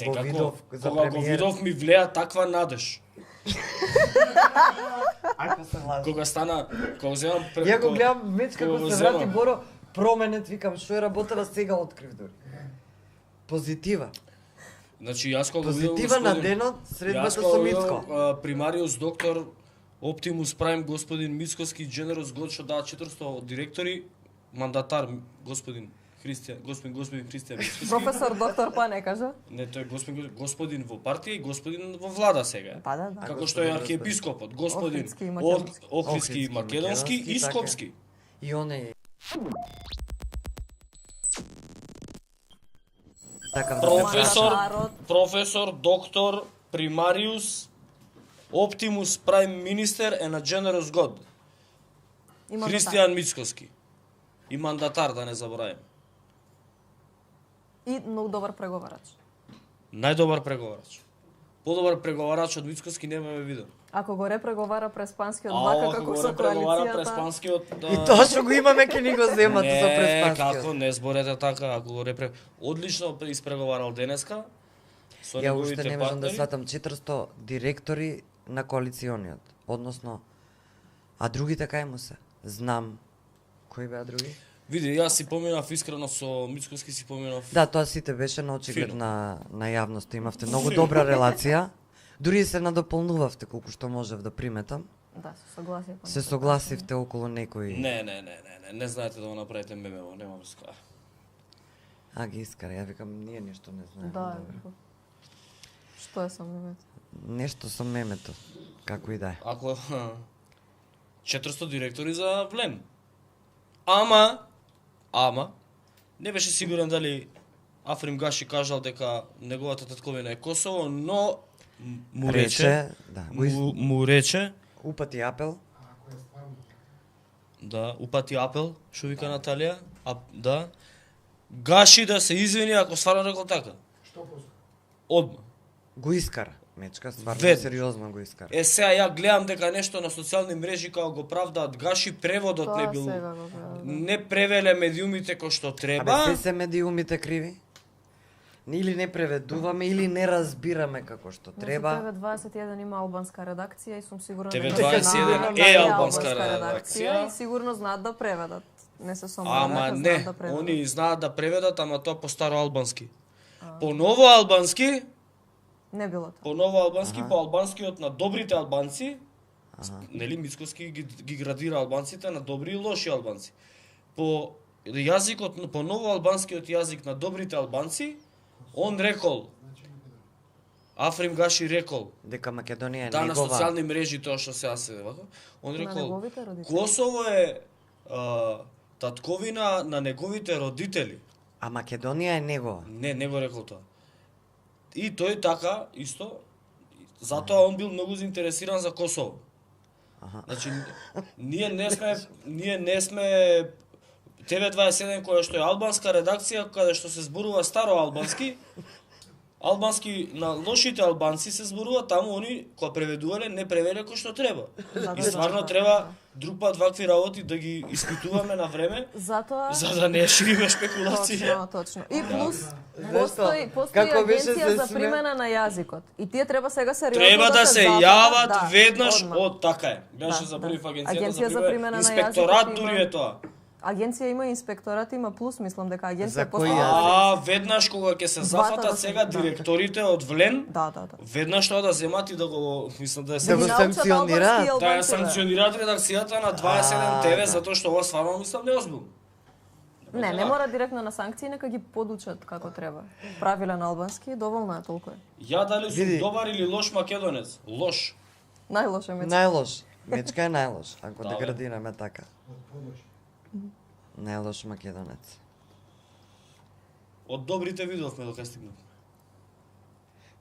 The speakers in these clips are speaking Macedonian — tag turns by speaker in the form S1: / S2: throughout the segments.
S1: Го
S2: Текако,
S1: видов за
S2: кога го
S1: премиер.
S2: видов ми влеа таква надеж.
S1: Ако се лажи.
S2: Кога земам...
S1: Ја го гледам меч како
S2: кога
S1: се
S2: земам-
S1: врати Боро, променет, викам, што е работела, сега открив дури. Позитива.
S2: Значи, јас кога го видов
S1: Позитива на
S2: господин-
S1: денот,
S2: Јас
S1: средбата
S2: кога
S1: со
S2: го видов,
S1: Мицко.
S2: примариус доктор Оптимус Прайм господин Мицкоски Generous год што дава 400 директори, мандатар господин Христијан Мицкоски.
S3: Професор доктор па не кажа.
S2: Не, тој е господин во партија и господин во влада сега.
S3: Да.
S2: Како што е архиепископот, господин
S3: Охридски и македонски.
S2: Охридски и македонски и
S1: така.
S2: скопски.
S1: И он е... Така,
S2: Професор, доктор, примариус, Оптимус Прайм Министер and a Generous God.
S3: Има
S2: Христијан Мицкоски. И мандатар, да не забораваме.
S3: И многу добар преговарач.
S2: Најдобар преговарач. Подобар преговарач од Мицкоски немаме виден.
S3: Ако го репреговара през панскиот вака како со
S2: преговара през
S3: коалицијата.
S2: панскиот...
S1: И тоа што го имаме ке ни го земат со
S2: Не,
S1: преспанскиот.
S2: како не зборете така, ако го одлично испреговарал денеска. Со
S1: Ја уште
S2: неговите
S1: не можам да
S2: партнери.
S1: сватам 400 директори на коалициониот. Односно, а другите кај му се? Знам. Кои беа други?
S2: Види, јас си поминав искрено со Мицкоски си поминав.
S1: Да, тоа сите беше на очиглед
S2: Фино.
S1: на јавноста. Имавте многу добра релација. Дури се надополнувавте колку што можев да приметам.
S3: Да, се согласив.
S1: Се согласивте околу некои.
S2: Не знаете да го направите мемево, нема врска.
S1: А ги искара, ја викам, ние ништо не знаеме.
S3: Да.
S1: Добро.
S3: Што е со мемето?
S1: Нешто со мемето, како и да е.
S2: Ако 400 директори за влем. Ама не беше сигурен дали Африм Гаши кажал дека неговата татковина е Косово, но му рече,
S1: да,
S2: му рече,
S1: упати апел.
S2: да, упати апел, што вика Наталија, да, Гаши да се извини ако стварно рекол така.
S4: Што после?
S2: Одма.
S1: Го искара. Мечка, стварно
S2: Веднаш.
S1: сериозно го искара.
S2: Сега ја гледам дека нешто на социјални мрежи како го правдаат Гаши, преводот
S3: Тоа
S2: не бил.
S3: сега го гледам, да.
S2: Не превеле медиумите кој што треба.
S1: Абе, се медиумите криви? Или не преведуваме, или не разбираме како што треба.
S3: TV21 има албанска редакција и сум сигурна
S2: TV21
S3: дека
S2: е
S3: на
S2: албанска редакција.
S3: и сигурно знаат да преведат. Не се сомневам
S2: Ама
S3: дека
S2: не,
S3: знаат да преведат.
S2: они знаат да преведат, ама тоа по старо албански. По ново албански,
S3: Не било тоа.
S2: по ново албански, по албанскиот на добрите албанци, нели Мицкоски ги градира албанците на добри и лоши албанци. По јазикот, по ново албанскиот јазик на добрите албанци, он рекол, Африм Гаши рекол,
S1: Дека Македонија е
S2: да, на
S1: негова.
S2: социјални мрежи тоа што сега се вака, он
S3: На
S2: рекол,
S3: неговите родители.
S2: Косово е татковина на неговите родители.
S1: А Македонија е негова.
S2: Не го рекол тоа. И тој така, исто, затоа он бил многу заинтересиран за Косово. Значи, ние не сме TV27 која што е албанска редакција, каде што се зборува старо албански, на лошите албанци се зборува, таму они кога преведувале не превеле кој што треба. И стварно треба друг пат вакви работи да ги испитуваме на време,
S3: Затоа
S2: за да не шириме спекулација.
S3: Точно. И плюс
S1: Зашто?
S3: постои
S1: Како беше
S3: агенција
S1: се
S3: за
S1: сме-
S3: примена на јазикот. И тие треба сега сериозно
S2: Треба да се
S3: запитат,
S2: јават
S3: да,
S2: веднаш
S3: одма.
S2: од така е. Беше
S3: Да,
S2: за
S3: да.
S2: први агенцијата
S3: Агенција за примена на
S2: инспекторат
S3: јазикот
S2: дури
S3: има-
S2: е тоа.
S3: Агенција има инспекторат, има плюс, мислам дека агенција
S1: За кој
S3: постои.
S1: јазик?
S2: Веднаш кога ќе се
S3: Двата
S2: зафатат
S3: да се-
S2: сега
S3: да.
S2: директорите од Влен,
S3: Да.
S2: веднаш тоа да земат и да го, мислам да
S1: Да
S2: се
S1: го
S3: ги научат
S1: санкционираат?
S3: албански и
S2: да ја
S3: албанци, бе.
S2: санкционираат редакцијата на 27 ТВ
S1: да.
S2: затоа што ова стварно мислам неозбилно.
S3: Не мора директно на санкции, нека ги подучат како треба. Правилен албански, доволно е толку е.
S2: Ја дали сум
S1: Види.
S2: добар или лош македонец? Лош.
S3: Најлоше ми.
S1: Најлош. Мечка е најлош, ако
S2: Да,
S1: да
S2: бе.
S1: градираме така. Најлош македонец.
S2: Од добрите видовме дока стигнав.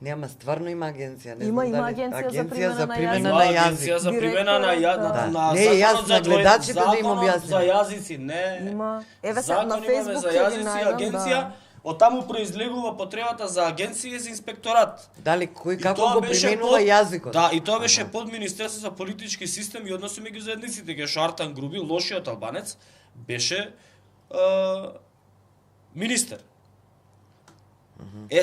S1: Нема, стварно има агенција. Не
S3: Има
S1: знам дали-
S3: агенција за примена
S1: за
S3: на
S1: примена
S3: јазик.
S1: на
S2: Агенција
S1: јазик.
S2: за примена на
S3: Директор, да.
S2: на
S1: Не, јас
S2: законот за
S1: на гледачите да им
S2: законот
S1: објасним.
S2: за јазици, не.
S3: Има. Еве сега на
S2: Закон имаме
S3: Facebook
S2: за
S3: ќе ги
S2: јазици,
S3: најдам,
S2: агенција,
S3: да.
S2: од таму произлегува потребата за агенција и за инспекторат.
S1: Дали кој
S2: И
S1: како
S2: тоа
S1: го
S2: беше
S1: применува јазикот?
S2: Да, и тоа беше под Министерство за политички систем и односи меѓу заедниците, ке што Артан Груби, лошиот албанец, беше министер.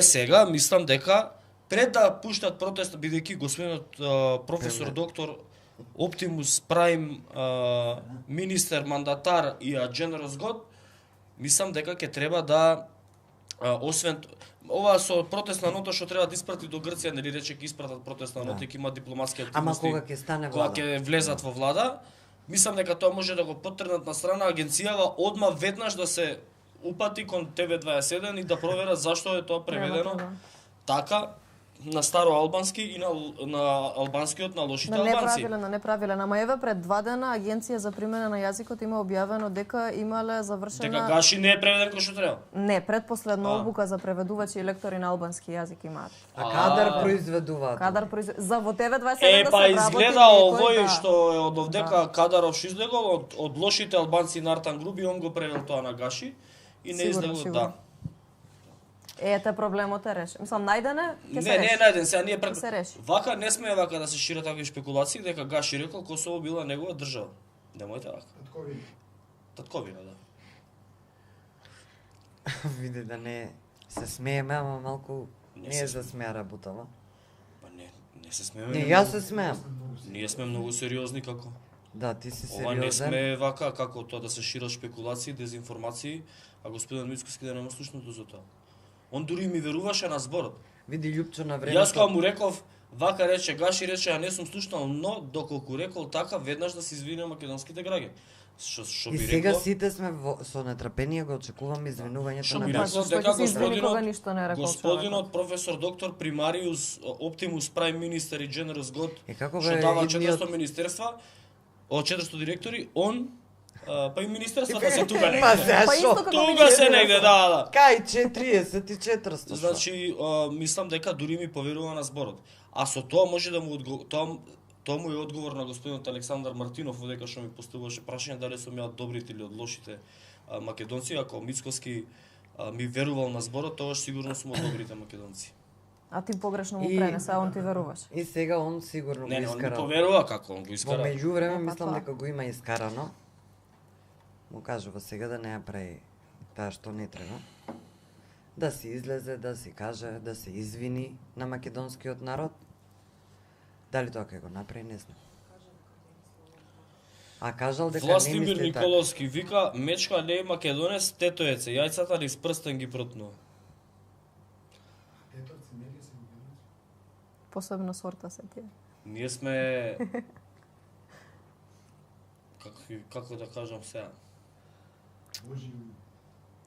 S2: Сега мислам дека пред да пуштат протест, бидејќи господинот професор доктор Оптимус Прайм, министер, мандатар и Generous God, мислам дека ќе треба да освен ова со протестна нота што треба да испрати до Грција, нели рече ќе испратат протестна нота, ќе има дипломатски активности.
S1: Ама кога ќе стане
S2: кога
S1: влада?
S2: ќе влезат во влада, мислам дека тоа може да го поттрнат на страна агенцијава одма веднаш да се упати кон TV21 и да проверат зашто е тоа преведено така на старо албански и на албанскиот на лошите албанци.
S3: На неправилен, ама еве пред 2 дена агенција за примена на јазикот има објавено дека имале завршена
S2: Дека Гаши не е преведен кој што треба.
S3: Не, предпоследна обука за преведувачи и лектори на албански јазик имаат.
S1: А кадар произведуваат?
S3: За во TV21 да се
S2: работи. Па изгледа овој
S3: да.
S2: што е од овдека Кадаров што излегол од лошите албанци на Артан Груби, он го превел тоа на Гаши и не излегол, да.
S3: Ете проблемот е решен. Мислам најдене ќе се
S2: реши. Не е најден, сега ние пред
S3: се реши.
S2: Вака не сме вака да се шират такви спекулации дека Гаши рекол Косово била негова држава. Немојте вака. Татковина, да.
S1: Види да не се смееме, ама малку не е за смеа работава.
S2: Па не се смееме.
S1: Не, јас се смеам.
S2: Ние сме многу сериозни како.
S1: Да, ти си сериозен.
S2: Ова не сме вака како тоа да се шират спекулации, дезинформации, а господин Мицкоски да нема слушното за тоа. Он дури ми веруваше на зборот.
S1: Види Љупчо на време.
S2: Јас кога му реков, вака рече Гаши рече, ја не сум слушнал, но доколку рекол така, веднаш да се извини македонските граѓани. Што би
S1: и сега сите сме со нетрпение го очекуваме извинувањето на
S2: Гаши. Дека господинот професор доктор Примариус Оптимус Прайм министер и Generous God, што дава 400 министерства, од 400 директори, он па и министерствата се тука негде.
S1: Па зашо?
S2: Тука се негде, да.
S1: Кај 30 и 400.
S2: Значи, мислам дека дури ми поверува на зборот. А со тоа може да му тоа му е одговор на господинот Александар Мартинов, одека што ми поставуваше прашање дали сум ја од добрите или од лошите македонци. Ако Мицкоски ми верувал на зборот, тогаш сигурно сум од добрите македонци.
S3: А ти погрешно му пренесе, а он ти веруваш.
S1: И сега он сигурно го искара.
S2: Не, он ми поверува како он го искара.
S1: Во меѓувреме мислам дека го има искарано. Му кажува сега да не ја прави таа што не треба. Да си излезе, да си каже, да се извини на македонскиот народ. Дали тоа ќе го направи, не знам. А кажал дека
S2: Властимир
S1: не мисли така.
S2: Николовски вика, мечка не е македонец, тетоец, јајцата низ прстен ги пртнува.
S3: Посебна сорта се тие.
S2: Ние сме како да кажам сега.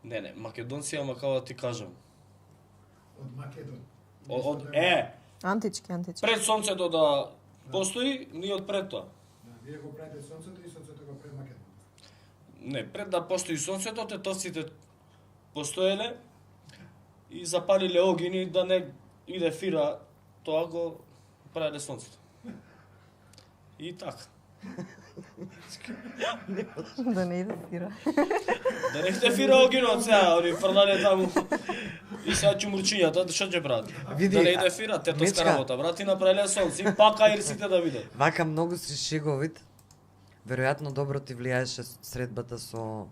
S2: Не, македонци, ама како да ти кажам.
S4: Од Македон.
S3: Антички.
S2: Пред сонцето да постои, ние од пред тоа.
S4: Да, вие го правите сонцето и сонцето го пред Македон.
S2: Не, пред да постои сонцето, тетовците постоеле и запалиле огини да не иде фира, тоа го правеле сонцето. И така.
S3: Да не иде фира.
S2: Да не иде фира огинот сега, они фрлале таму. И сега чумурчињата, што ќе прават? Да не иде фира, тетовска работа, брат, и направиле сонце, и пака ирсите да видат.
S1: Вака многу си шеговит. Веројатно добро ти влијаеше средбата со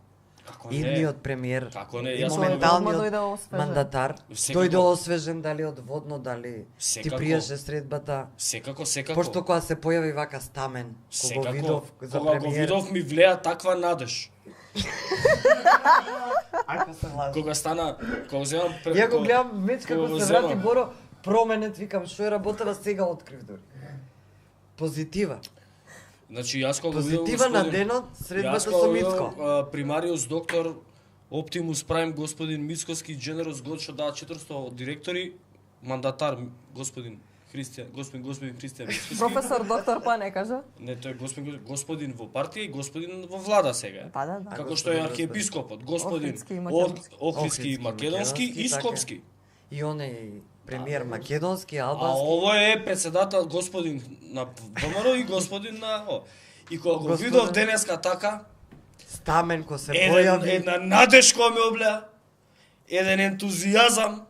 S1: идниот премиер и моменталниот мандатар. Дојде освежен, дали од водно, дали ти пријаше средбата.
S2: Секако.
S1: Пошто кога се појави вака Стамен, кога го видов за премиер.
S2: Кога го видов ми влеа таква надеж.
S1: Ако се лажи.
S2: Кога стана, кога земам
S1: Ја го гледам меч како се врати Боро, променет, викам што е работава, сега открив дури. Позитива.
S2: Значи јас кога
S1: позитива на денот средбата со Мицко.
S2: Примариус доктор Оптимус Прайм господин Мицкоски Generous God што дава 400 директори, мандатар господин Христијан Мицкоски.
S3: Професор доктор па не кажа?
S2: Не, тој господин во партија и господин во влада сега.
S3: Па да.
S2: Како што е архиепископот, господин Охридски и македонски и скопски.
S1: И он е премиер македонски, албански.
S2: А ово е председател господин на ВМРО и господин на И кога го видов денеска така,
S1: Стамен кој се појави,
S2: една надеж која ме облеа, еден ентузијазам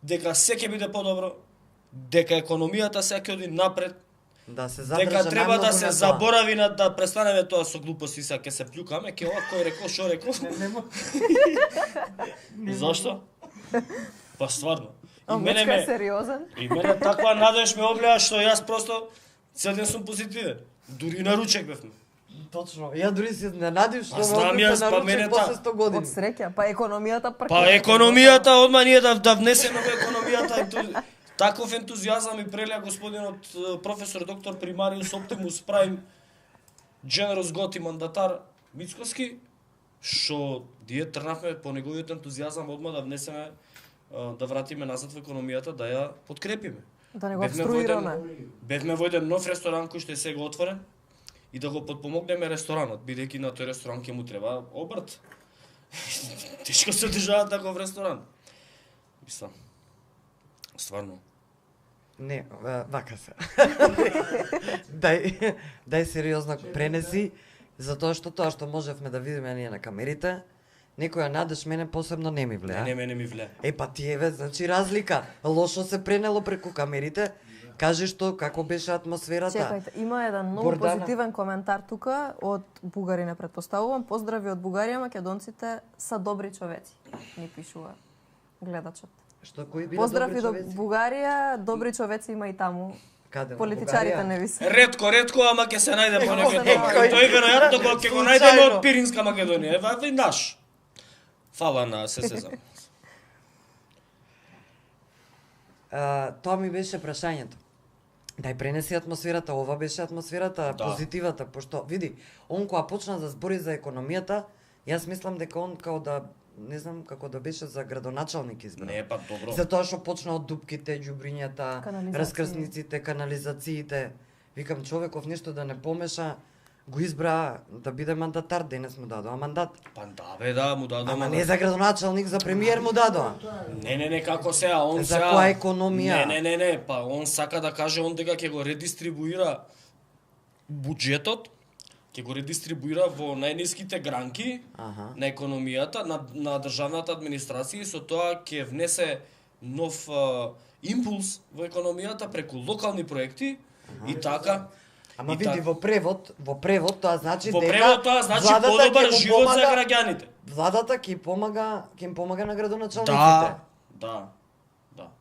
S2: дека се ќе биде подобро, дека економијата се ќе оди напред,
S1: да се
S2: дека треба да се заборави да престанеме тоа со глупости, сега ќе се плюкаме, ќе ова кој рекол, што рекол. Зошто? Па стварно.
S3: А Мечка е сериозен.
S2: И мене таква надеж ме облеа што јас просто цел ден сум позитивен. Дури и на ручек бевме.
S1: Точно. Ја дури се изненадив што
S2: А знам
S1: ме
S2: јас,
S1: на
S2: па
S1: ручек
S2: мене
S1: после
S2: та-
S1: 100 години.
S3: Од среќа, па економијата
S2: Па економијата, одма ние да внесеме во економијата. Таков ентузијазам и прелеа господинот професор доктор Примариус Оптимус Прайм, Generous Готи мандатар Мицкоски, што ние трнавме по неговиот ентузијазам одма да внесеме, да вратиме назад во економијата, да ја подкрепиме.
S3: Да не го
S2: Бевме
S3: обструираме.
S2: Бевме во еден нов ресторан кој што е сега отворен и да го подпомогнеме ресторанот, бидејќи на тој ресторан ќе му треба обрт. Тешко се одржава таков ресторан. Мислам, стварно.
S1: Не, вака се. дај сериозно пренеси, затоа што тоа што можевме да видиме ние на камерите, некоја надеж мене посебно не ми влеа.
S2: Не ми вле.
S1: Е, па тиеве, значи разлика. Лошо се пренело преку камерите. Кажи што, како беше атмосферата?
S3: Чекајте, има еден многу
S1: Гордана.
S3: позитивен коментар тука од бугари, не претпоставувам. Поздрави од Бугарија, македонците са добри човеци. Ни пишува гледачот.
S1: Што кои биле
S3: Поздрави
S1: добри
S3: до
S1: човеци?
S3: Бугарија, добри човеци има и таму.
S1: Каде? во
S3: Политичарите
S1: Бугарија?
S3: не ви се.
S2: Ретко, ама ќе се најде по некој
S3: Некој.
S2: тој. Тој веројатно ќе го најдеме
S1: Случајно.
S2: од Пиринска Македонија. Ева и наш. Фала на ССЗ.
S1: Тоа ми беше прашањето. Дај пренеси атмосферата, ова беше атмосферата,
S2: Да.
S1: позитивата, пошто види, он кога почна да збори за економијата, јас мислам дека он као да, не знам како да беше за градоначалник избран.
S2: Не, па добро.
S1: Затоа што почна од дупките, ѓубрињата,
S3: Канализации.
S1: раскрсниците, канализациите. Викам човеков нешто да не помеша, го избра да биде мандатар, денес му дадоа мандат.
S2: Па да бе, да, му дадоа.
S1: Ама не за градоначалник, за премиер му дадоа.
S2: Не, како сега, он
S1: За
S2: сега...
S1: која економија?
S2: Не, па он сака да каже он дека ќе го редистрибуира буџетот, ќе го редистрибуира во најниските гранки
S1: Аха.
S2: на економијата, на државната администрација и со тоа ќе внесе нов импулс во економијата преку локални проекти и така.
S1: Ама
S2: И
S1: види,
S2: така.
S1: во превод тоа значи
S2: Во
S1: дека
S2: превод тоа значи
S1: владата
S2: подобар
S1: ќе му
S2: живот за
S1: помага-
S2: граѓаните.
S1: Владата ќе им помага на градоначалниците.
S2: Да.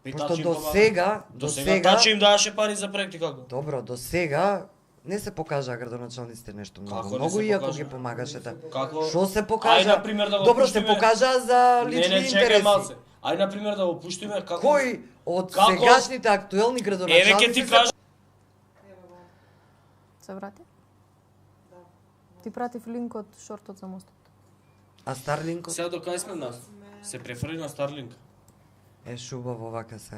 S1: Пошто до сега,
S2: До сега Тачи им даваше пари за проекти како?
S1: Добро, до сега не се покажаа градоначалниците нешто многу.
S2: Како не
S1: Многу
S2: се
S1: иако
S2: покажа?
S1: ги помагаше та.
S2: Како?
S1: Што се
S2: Ај,
S1: покажа?
S2: например, да го
S1: Добро, се
S2: пуштиме-
S1: покажаа за лични
S2: Не, чекај
S1: интереси.
S2: малце. Ај на пример да го пуштиме како
S1: Кој од
S2: Како?
S1: сегашните актуелни
S2: Еве ќе
S1: градоначалници
S2: ти
S1: се-
S2: кажам.
S3: Се врати? Ти пратив линк од шортот за мостот.
S1: А Старлинкот?
S2: Сега до кај сме нас? Се префрли на Старлинг.
S1: Е шубаво вака се.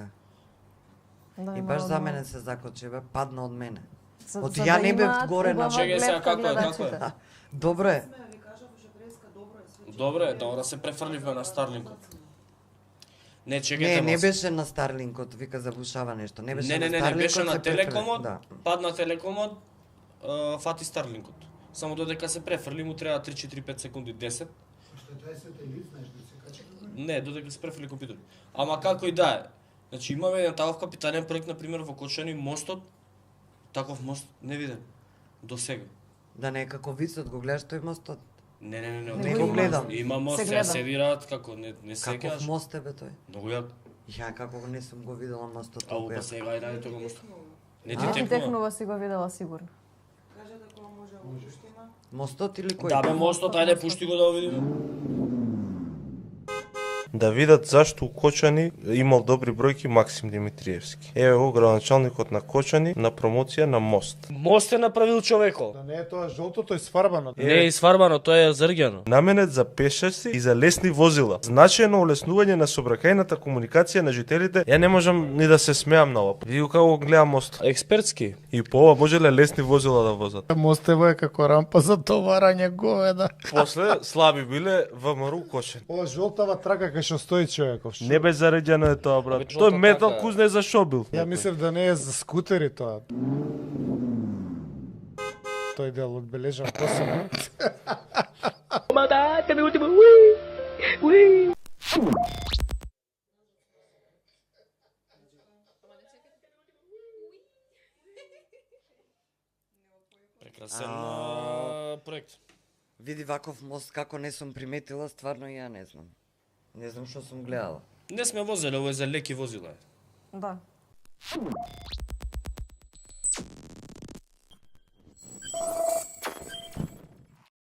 S3: Да,
S1: И
S3: има
S1: баш за
S3: родно.
S1: мене се закочи, бе, падна од мене.
S3: За-
S1: Од
S3: за
S1: ја
S3: да
S1: не бев
S3: имаат
S1: горе на-
S3: убава
S2: Чекај сега,
S3: гледка
S2: како е, како е?
S3: гледачите.
S1: Добро е.
S2: Добре, да се префрливме на Старлингот. Не, чекајте
S1: Не, не
S2: малце.
S1: беше на Старлинкот, вика забушава нешто. Не беше
S2: Не,
S1: на Старлинкот.
S2: беше на
S1: се префрли.
S2: Телекомот,
S1: Да.
S2: падна Телекомот, фати Старлингот. Само додека се префрли му треба 3, 4, 5 секунди, 10.
S4: Што тоа е сателит, знаеш, да се качи на
S2: Не, додека се префрли компјутер. Ама како и да е. Значи имаме еден таков капитален проект на пример во Кочани, мостот. Таков мост не виден до сега.
S1: Да не е како вицот, го гледаш тој мостот.
S2: Не,
S1: Не го гледам.
S2: Има мост,
S3: Се
S2: сега
S3: гледа.
S2: се вираат како не се
S1: Каков
S2: кеаш.
S1: мост е бе тој?
S2: Многу јак.
S1: Ја како не сум го видела мостот
S2: Ау,
S1: толку
S2: па
S1: јак.
S2: сега и ради тоа мост. Не
S1: А?
S2: ти
S3: Ти
S2: текнува.
S3: технува си го видела сигурно.
S1: Мостот или кој?
S2: Да бе мостот, ајде пушти го да го видиме.
S5: Да видат зашто у Кочани имал добри бројки Максим Димитриевски. Еве го градоначалникот на Кочани на промоција на мост.
S2: Мост е направил човеко.
S6: Да не е тоа жолтото и сфарбано.
S2: Не е изфарбано, тоа е зрѓано.
S5: Наменет за пешаци и за лесни возила. Значајно олеснување на сообраќајната комуникација на жителите. Ја не можам ни да се смеам на ова. Види како го гледам мост.
S2: Експертски.
S5: И по ова можеле лесни возила да возат.
S6: Мостево е како рампа за товарање говеда.
S5: После слаби биле ВМРО Кочани.
S6: Ова жолтава трака кај што стои човеков.
S5: Не бе зареđено е тоа, брат.
S2: Абе,
S5: Тој
S2: жолта
S5: метал
S2: трака е.
S5: кузне за шобил.
S6: Ја мислев да не е за скутери тоа. Тој дел одбележан посебно.
S2: Прекрасен проект.
S1: Види ваков мост како не сум приметила, стварно ја не знам. Не знам што сум гледала.
S2: Не сме возеле, ово е за леки возила.
S3: Да.